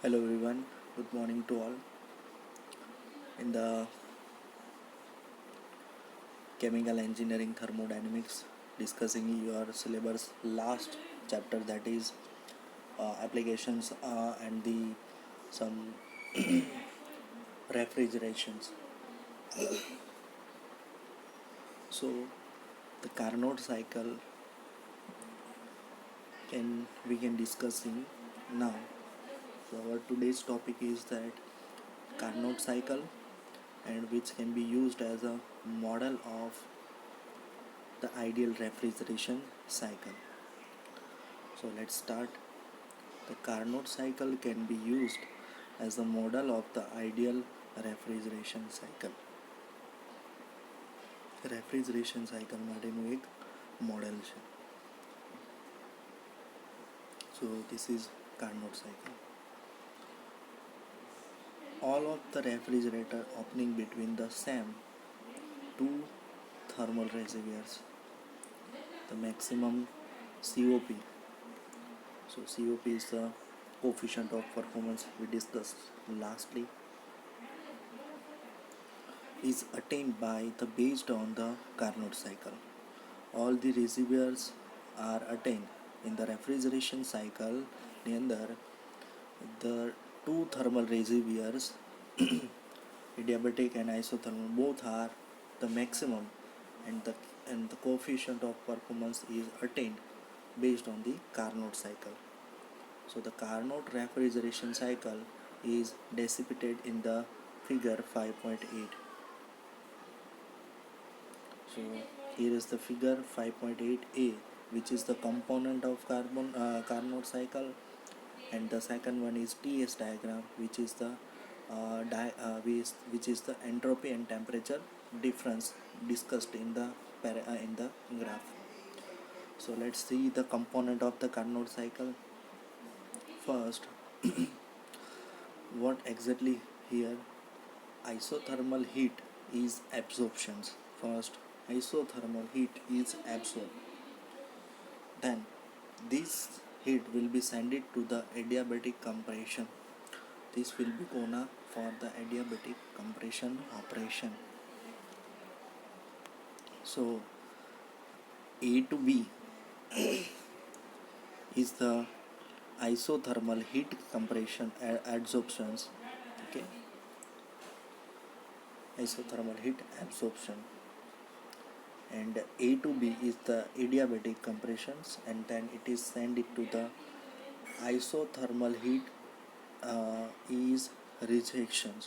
Hello everyone, good morning to all. In the chemical engineering thermodynamics, discussing your syllabus last chapter, that is applications and the some refrigerations. So the Carnot cycle we can discussing now. So our today's topic is that Carnot cycle, and which can be used as a model of the ideal refrigeration cycle. So let's start. The Carnot cycle can be used as a model of the ideal refrigeration cycle. Refrigeration cycle માટેનું એક model છે. So this is Carnot cycle. All of the refrigerator opening between the same two thermal reservoirs, the maximum COP. So COP is the coefficient of performance we discussed lastly, is attained by the based on the Carnot cycle. All the reservoirs are attained in the refrigeration cycle. ની અંદર the two thermal reservoirs adiabatic and isothermal both are the maximum, and the coefficient of performance is attained based on the Carnot cycle. So the Carnot refrigeration cycle is depicted in the figure 5.8. So here is the figure 5.8a, which is the component of Carnot cycle, and the second one is TS diagram, which is the which is the entropy and temperature difference discussed in the graph. So let's see the component of the Carnot cycle. First, what exactly here? Isothermal heat is absorptions. First, isothermal heat is absorbed. Then this heat will be sent to the adiabatic compression. This will be gonna for the adiabatic compression operation. So A to B is the isothermal heat compression adsorptions. Okay, isothermal heat absorption, and A to B is the adiabatic compressions, and then it is sent it to the isothermal heat is rejections.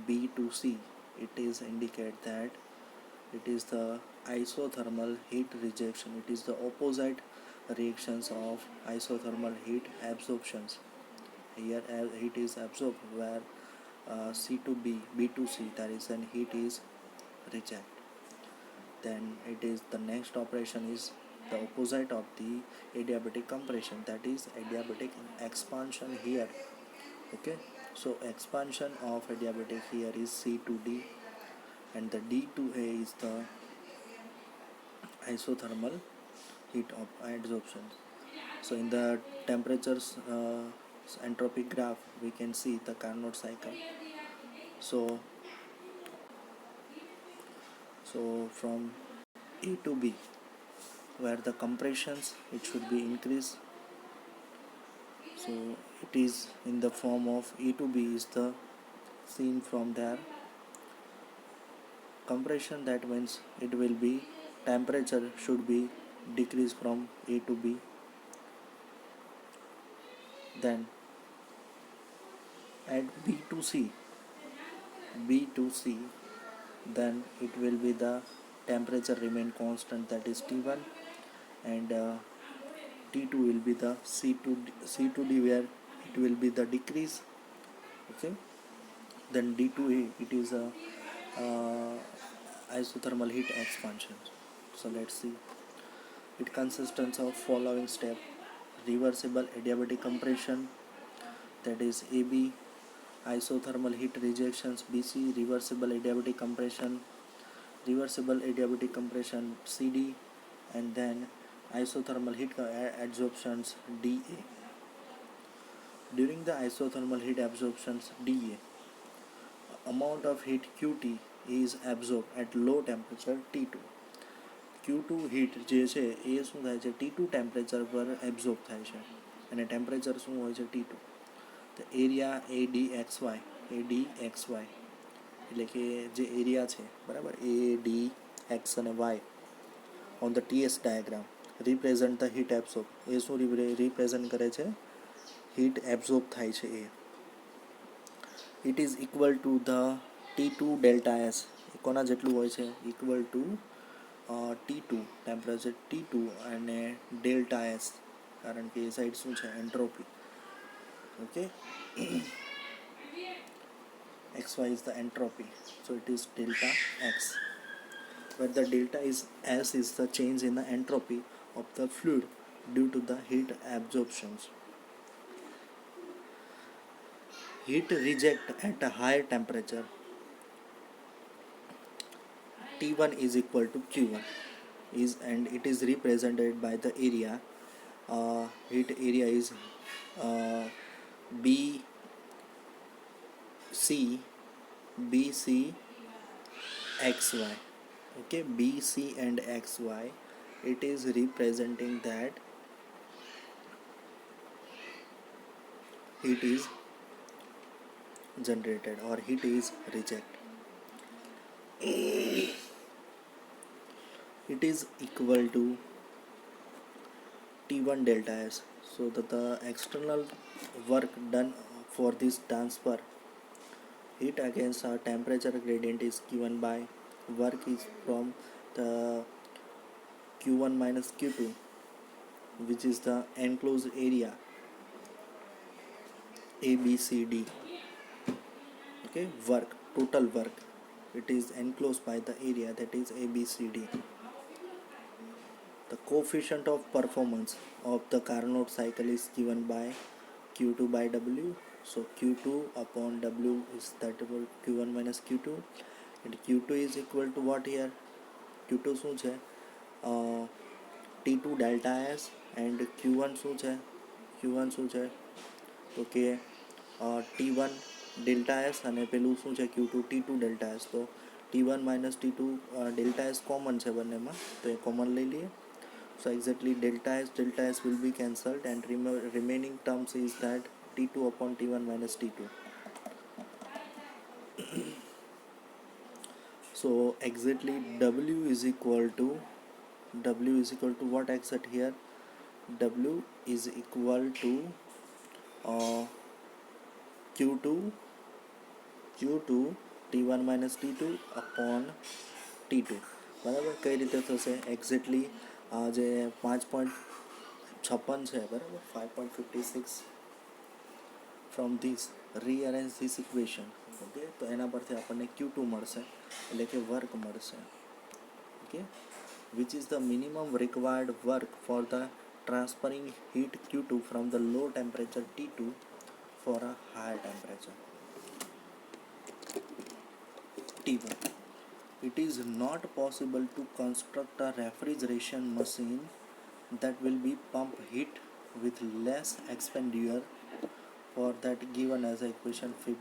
B to C, it is indicate that it is the isothermal heat rejection. It is the opposite reactions of isothermal heat absorptions. Here heat is absorbed, where C to B, B to C, that is when heat is reject. Then it is the next operation is the opposite of the adiabatic compression, that is adiabatic expansion here. Okay, so expansion of adiabatic here is C to D, and the D to A is the isothermal heat of adsorption. So in the temperatures entropy graph, we can see the Carnot cycle. So from A to B, where the compressions it should be increased. So it is in the form of A to B is the seen from there compression. That means it will be temperature should be decreased from A to B. Then at B to C, then it will be the temperature remain constant, that is T1, and T2 will be the C to D, where it will be the decrease. Okay, then D to A, it is a isothermal heat expansion. So let's see. It consists of following step: reversible adiabatic compression, that is AB; isothermal heat rejections, BC; reversible adiabatic compression, CD; and then isothermal heat adsorptions, DA. During the isothermal heat absorptions dA, amount of heat QT is absorbed at low temperature T2. Q2 heat જે છે એ શું થાય છે T2 temperature પર absorb થાય છે અને temperature શું હોય છે T2. તો એરિયા ADXY એટલે કે જે એરિયા છે બરાબર ADX અને Y on the TS diagram represent the heat absorb એ શું રિપ્રેઝન્ટ કરે છે હીટ એબ્ઝોર્બ થાય છે એ. It is equal to the T2 delta S કોના જેટલું હોય છે equal to T2 temperature T2 અને ડેલ્ટા એસ કારણ કે એ સાઈડ શું છે entropy. Okay xy is the entropy, so it is delta x, where the delta is S is the change in the entropy of the fluid due to the heat absorptions. Heat reject at a higher temperature T1 is equal to Q1 and it is represented by the area. Heat area is BC XY. Okay, BC and XY, it is representing that heat is generated or heat is rejected. It is equal to T1 delta S, so that the external work done for this transfer heat against a temperature gradient is given by work is from the Q1 minus Q2, which is the enclosed area ABCD. Okay, work, total work, it is enclosed by the area that is ABCD. The coefficient of performance of the Carnot cycle is given by Q2 by W. So Q2 upon W is that equal Q1 minus Q2, and Q2 is equal to what here? Q2 શું છે T2 delta S and Q1 શું છે તો કે T1 delta S અને પેલું શું છે Q2 T2 delta S. તો T1 minus T2 delta S common છે બંનેમાં તો એ કોમન લઈ લઈએ. So exactly delta S will be cancelled and remaining terms is that T2 upon T1 minus T2. So exactly W is equal to what exact here? W is equal to Q2 T1 minus T2 upon T2. બરાબર કઈ રીતે થશે exactly જે 5.56 છે બરાબર 5.56 from this rearrange this equation. Okay તો એના પરથી આપણને Q2 મળશે એટલે કે વર્ક મળશે. Okay which is the minimum required work for the transferring heat Q2 from the low temperature T2 for a higher temperature T1. It is not possible to construct a refrigeration machine that will be pump heat with less expenditure for that given as equation 5.57.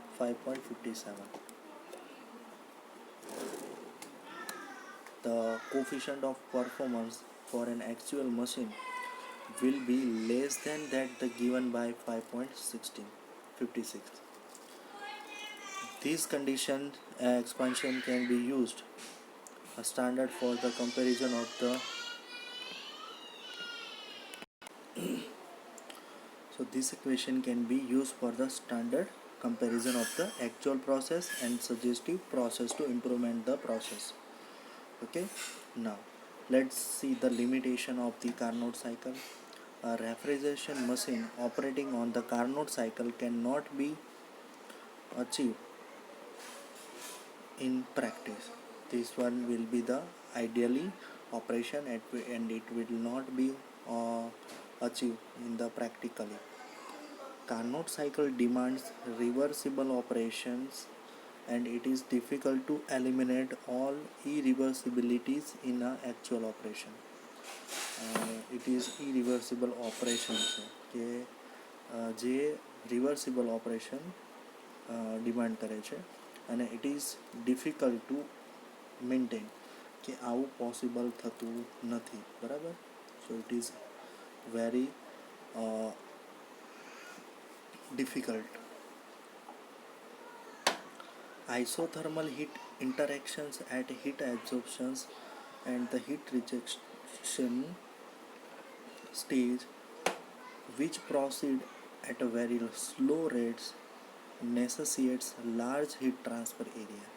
The coefficient of performance for an actual machine will be less than that the given by 5.56. This condition expansion can be used a standard for the comparison of the so this equation can be used for the standard comparison of the actual process and suggestive process to improvement the process. Okay, now let's see the limitation of the Carnot cycle. A refrigeration machine operating on the Carnot cycle cannot be achieved in practice. This one will be the ideally operation and it will not be achieved in the practically. Carnot cycle demands reversible operations and it is difficult to eliminate all irreversibilities in an actual operation. It is irreversible operation કે જે reversible operation demand કરે છે અને it is difficult to maintain, કે આવું possible થતું નથી, બરાબર. So it is very difficult. Isothermal heat interactions at heat absorptions and the heat rejection stage, which proceed at a very slow rates, necessitates large heat transfer area.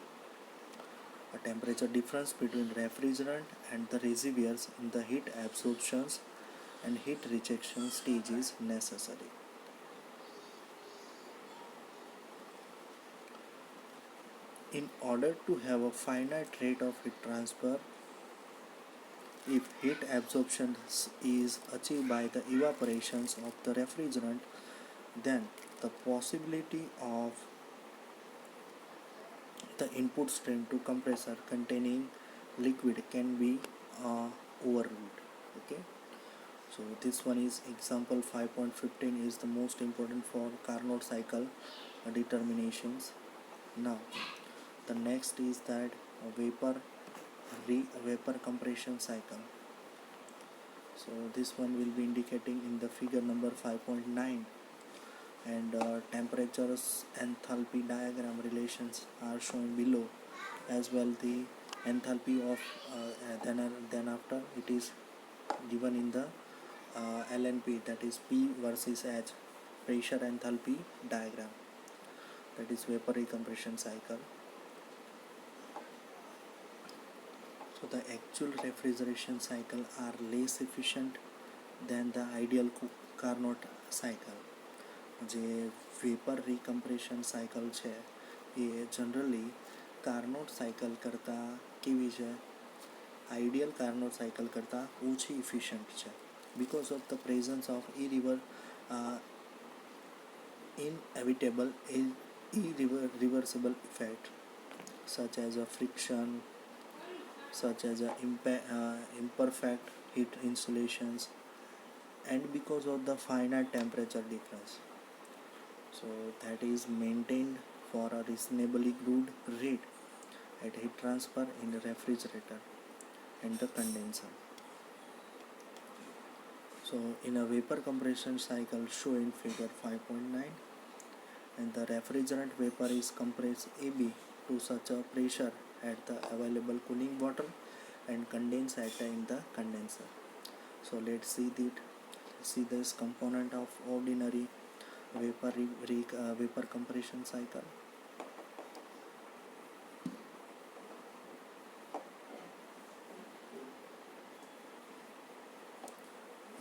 A temperature difference between refrigerant and the reservoirs in the heat absorptions and heat rejection stage is necessary. In order to have a finite rate of heat transfer, if heat absorption is achieved by the evaporations of the refrigerant, then the possibility of the input stream to compressor containing liquid can be overruled. Okay, so this one is example 5.15 is the most important for Carnot cycle determinations. Now the next is that vapor compression cycle. So this one will be indicating in the figure number 5.9, and temperatures enthalpy diagram relations are shown below, as well the enthalpy of then after it is given in the LNP, that is P versus H, pressure enthalpy diagram, that is vapor recompression cycle. So the actual refrigeration cycle are less efficient than the ideal Carnot cycle. જે vapour રિકમ્પ્રેશન cycle છે એ generally Carnot cycle કરતાં કેવી છે, ideal Carnot cycle કરતાં ઓછી efficient છે, because of the presence of inevitable irreversible effect such as a friction, such as imperfect heat insulations, and because of the finite temperature difference. So that is maintained for a reasonably good rate at heat transfer in the refrigerator and the condenser. So in a vapor compression cycle shown in figure 5.9, and the refrigerant vapor is compressed AB to such a pressure at the available cooling water and condensed at in the condenser. So let's see this component of ordinary vapor compression cycle.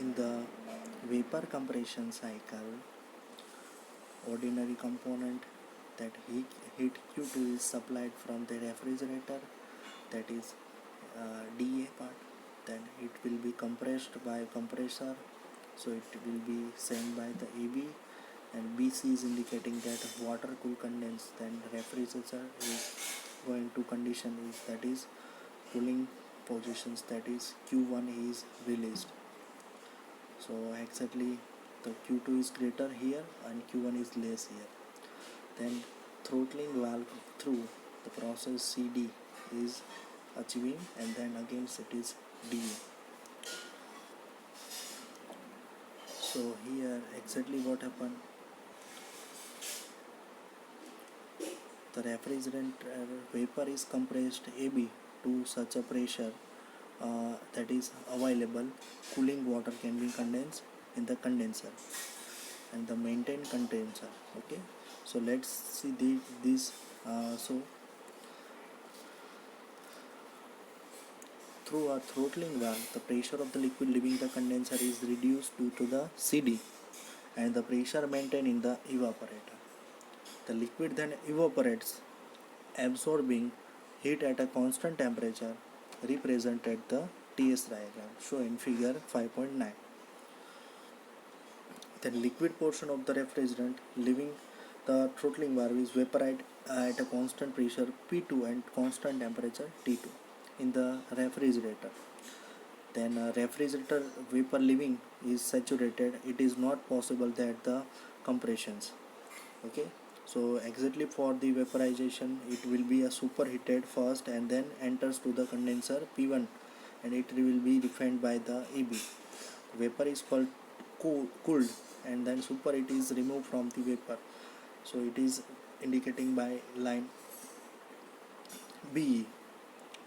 In the vapor compression cycle, ordinary component, that heat Q2 is supplied from the refrigerator, that is DA part. Then it will be compressed by compressor, so it will be sent by the AB, and BC is indicating that water cool condense. Then refrigerator is going to condition is, that is cooling positions, that is Q1 is released. So exactly the Q2 is greater here and Q1 is less here. Then throttling valve through the process CD is achieving, and then again it is DA. So here exactly what happened, the refrigerant vapor is compressed AB to such a pressure that is available cooling water can be condensed in the condenser and the maintained condenser. Okay, so let's see this. So through a throttling valve, the pressure of the liquid leaving the condenser is reduced due to the CD, and the pressure maintained in the evaporator. The liquid then evaporates, absorbing heat at a constant temperature, represented the TS diagram shown in figure 5.9. The liquid portion of the refrigerant leaving the throttling valve is vaporized at a constant pressure P2 and constant temperature T2 in the refrigerator. Then refrigerator vapor leaving is saturated, it is not possible that the compressions. Okay, so exactly for the vaporization it will be a superheated first and then enters to the condenser P1, and it will be refined by the AB. Vapor is called cooled, and then super it is removed from the vapor, so it is indicating by line BE.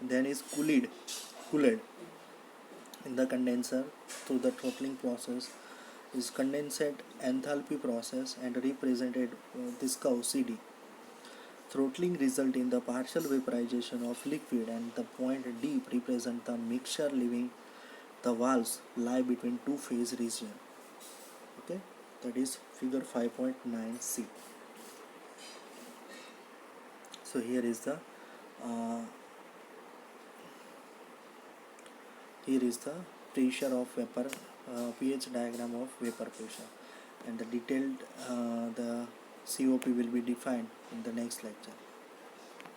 Then is cooled in the condenser through the throttling process is condensate enthalpy process and represented this curve CD. Throttling result in the partial vaporization of liquid, and the point D represent the mixture leaving the valves lie between two phase region. Okay, that is figure 5.9c. So uh, here is the pressure of vapor, pH diagram of vapor pressure, and the detailed the COP will be defined in the next lecture.